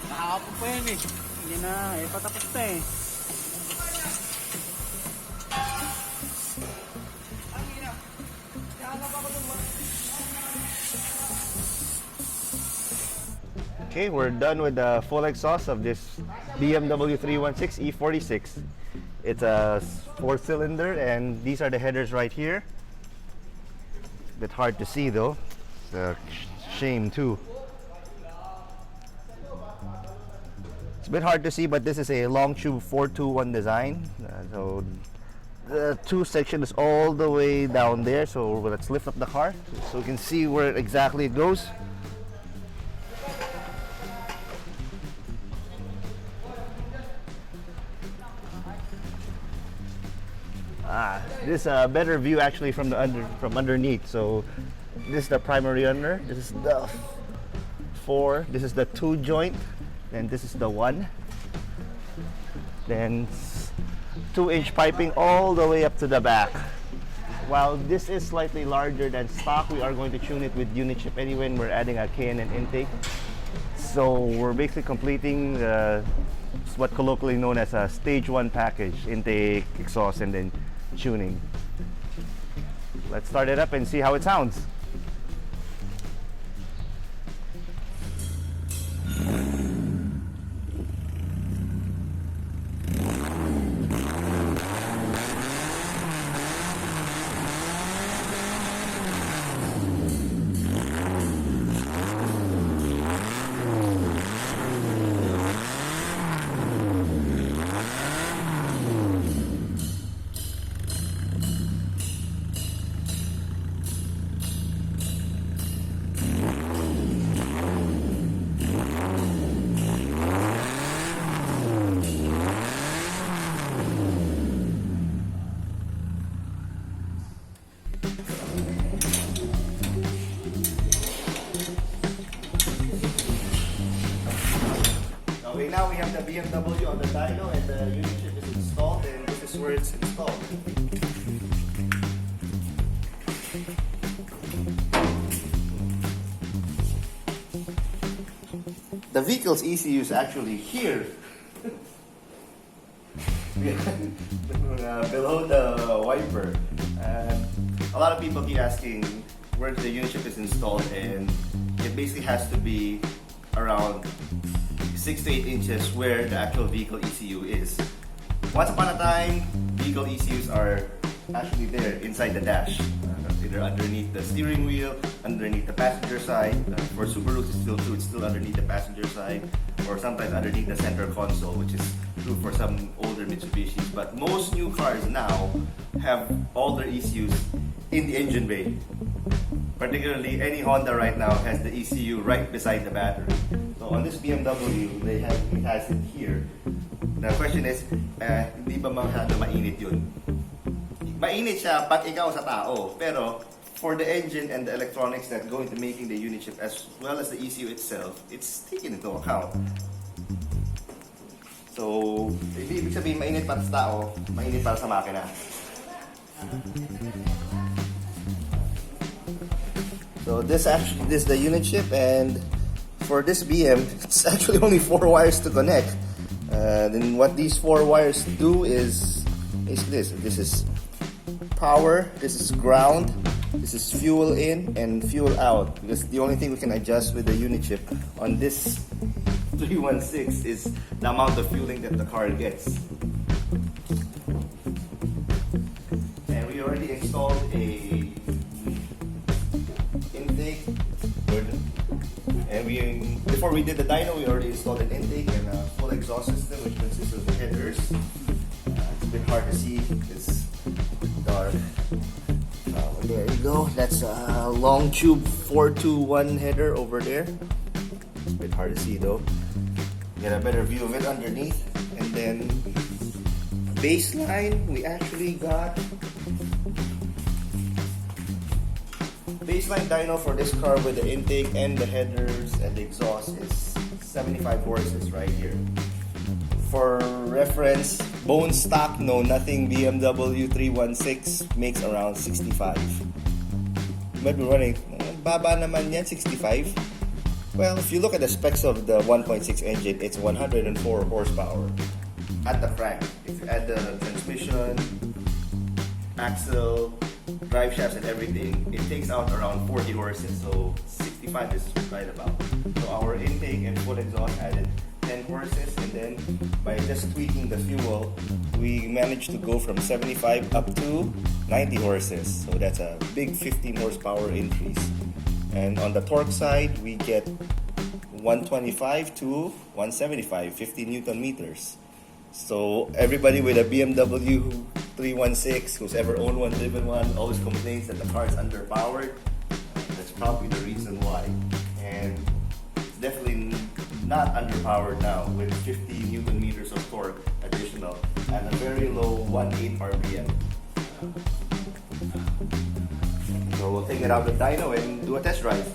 Nakakapag pa yan eh. Hindi na, patapos na eh. Okay, we're done with the full exhaust of this BMW 316 E46. It's a 4-cylinder, and these are the headers right here. Bit hard to see though. It's a shame too. It's a bit hard to see, but this is a long tube 421 design. So the two section is all the way down there. So let's lift up the car so we can see where exactly it goes. This is a better view actually from underneath. So this is the primary under. This is the 4. This is the 2 joint. Then this is the 1. Then 2-inch piping all the way up to the back. While this is slightly larger than stock, we are going to tune it with Unichip anyway, and we're adding a K&N intake. So we're basically completing what colloquially known as a stage 1 package: intake, exhaust, and then tuning. Let's start it up and see how it sounds. Okay, now we have the BMW on the dyno, and the Unichip is installed, and this is where it's installed. The vehicle's ECU is actually here. Below the wiper. A lot of people keep asking where the Unichip is installed, and it basically has to be around 6 to 8 inches where the actual vehicle ECU is. Once upon a time, vehicle ECUs are actually there inside the dash. Either underneath the steering wheel, underneath the passenger side. For Subarus, it's still true, it's still underneath the passenger side, or sometimes underneath the center console, which is true for some older Mitsubishis. But most new cars now have all their ECUs in the engine bay. Particularly, any Honda right now has the ECU right beside the battery. So on this BMW, it has it here. The question is, hindi ba masyado mainit yun? Mainit siya pag ikaw sa tao, pero for the engine and the electronics that go into making the Unichip as well as the ECU itself, it's taken into account. So, ibig sabihin mainit para sa tao, mainit para sa makina. So this is the Unichip, and for this BM, it's actually only 4 wires to connect. Then what these 4 wires do is basically this. This is power, this is ground, this is fuel in and fuel out. Because the only thing we can adjust with the Unichip on this 316 is the amount of fueling that the car gets. And we already installed a intake And before we did the dyno, we already installed an intake and a full exhaust system, which consists of the headers. It's a bit hard to see, it's dark. There you go, that's a long tube 421 header over there. It's a bit hard to see though. Get a better view of it underneath. And then baseline, we actually got baseline dyno for this car with the intake and the headers and the exhaust is 75 horses right here. For reference, bone stock, no nothing, BMW 316 makes around 65. You might be running, baba naman yan, 65. Well, if you look at the specs of the 1.6 engine, it's 104 horsepower at the crank. If you add the transmission, axle, drive shafts and everything, it takes out around 40 horses, so 65 is right about. So our intake and full exhaust added 10 horses, and then by just tweaking the fuel, we managed to go from 75 up to 90 horses. So that's a big 15 horsepower increase. And on the torque side, we get 125 to 175, 50 Newton meters. So everybody with a BMW 316, who's ever owned one, driven one, always complains that the car is underpowered. That's probably the reason why. And it's definitely not underpowered now with 50 Newton meters of torque additional and a very low 1.8 RPM. So we'll take it out of the dyno and do a test drive.